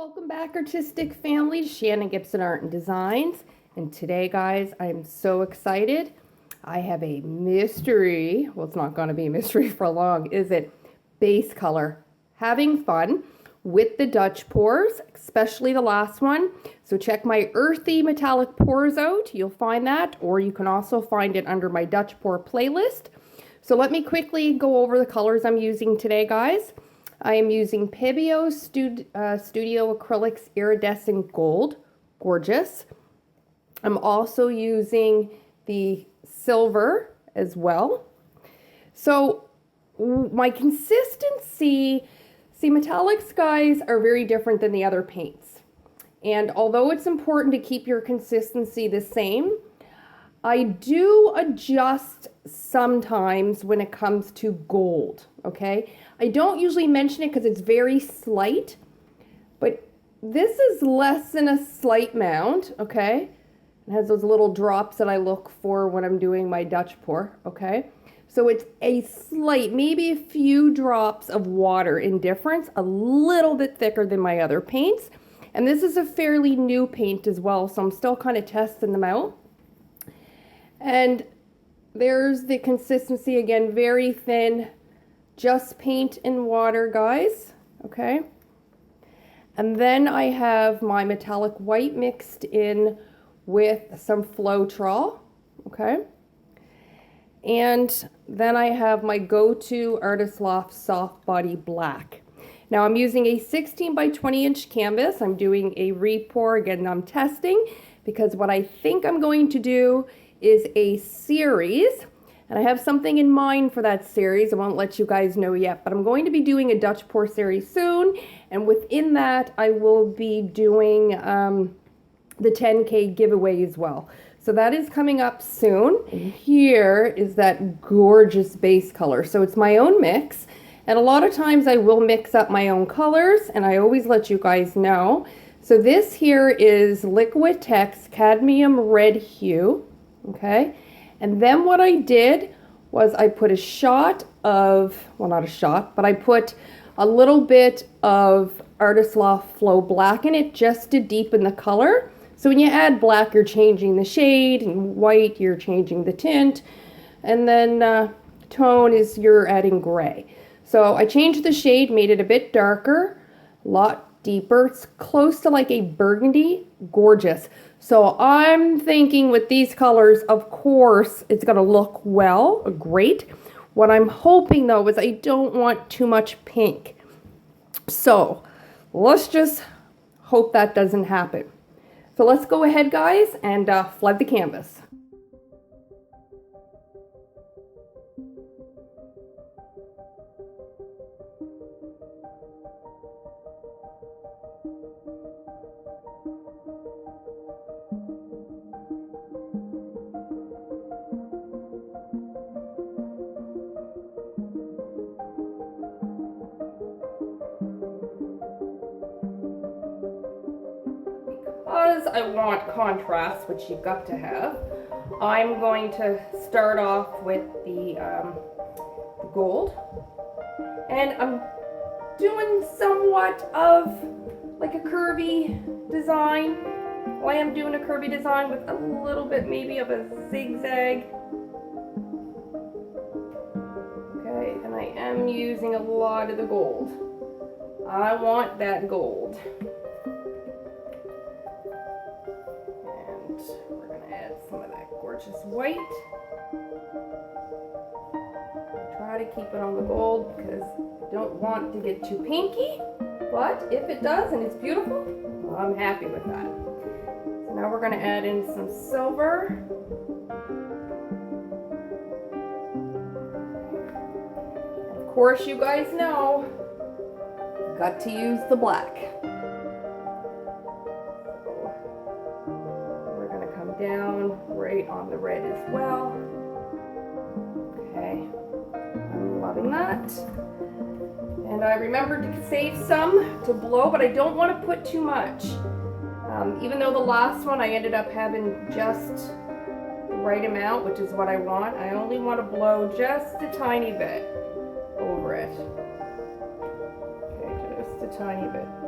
Welcome back, artistic family, to Shannon Gibson Art and Designs. And today, guys, I'm so excited. I have a mystery. Well, it's not going to be a mystery for long, is it? Base color. Having fun with the Dutch pours, especially the last one. So check my earthy metallic pours out. You'll find that, or you can also find it under my Dutch pour playlist. So let me quickly go over the colors I'm using today, guys. I am using Pebeo Studio Acrylics Iridescent Gold. Gorgeous. I'm also using the silver as well. So my consistency, metallics, guys, are very different than the other paints. And although it's important to keep your consistency the same, I do adjust sometimes when it comes to gold, okay? I don't usually mention it because it's very slight, but this is less than a slight amount, okay? It has those little drops that I look for when I'm doing my Dutch pour, okay? So it's a slight, maybe a few drops of water in difference, a little bit thicker than my other paints. And this is a fairly new paint as well, so I'm still kind of testing them out. And there's the consistency again, very thin, just paint and water, guys, okay? And then I have my metallic white mixed in with some Floetrol, okay? And then I have my go-to Artist Loft Soft Body Black. Now I'm using a 16 by 20 inch canvas. I'm doing a re-pour, again, I'm testing, because what I think I'm going to do is a series, and I have something in mind for that series. I won't let you guys know yet, but I'm going to be doing a Dutch pour series soon, and within that I will be doing the 10K giveaway as well. So that is coming up soon. And here is that gorgeous base color. So it's my own mix, and a lot of times I will mix up my own colors, and I always let you guys know. So this here is Liquitex Cadmium Red Hue. Okay, and then what I did was I put a shot of, well, not a shot, but I put a little bit of Artist Loft Flow Black in it just to deepen the color. So when you add black, you're changing the shade, and white, you're changing the tint, and then tone is you're adding gray. So I changed the shade, made it a bit darker, a lot deeper. It's close to like a burgundy. Gorgeous. So I'm thinking with these colors, of course, it's going to look well, great. What I'm hoping, though, is I don't want too much pink. So let's just hope that doesn't happen. So let's go ahead, guys, and flood the canvas. Because I want contrast, which you've got to have, I'm going to start off with the gold, and I'm doing somewhat of like a curvy design. Well, I am doing a curvy design with a little bit maybe of a zigzag. Okay, and I am using a lot of the gold. I want that gold. We're going to add some of that gorgeous white. Try to keep it on the gold because I don't want to get too pinky, but if it does and it's beautiful, well, I'm happy with that. So now we're going to add in some silver. Of course, you guys know, got to use the black. Down right on the red as well. Okay, I'm loving that. And I remembered to save some to blow, but I don't want to put too much. Even though the last one I ended up having just the right amount, which is what I want, I only want to blow just a tiny bit over it. Okay, just a tiny bit.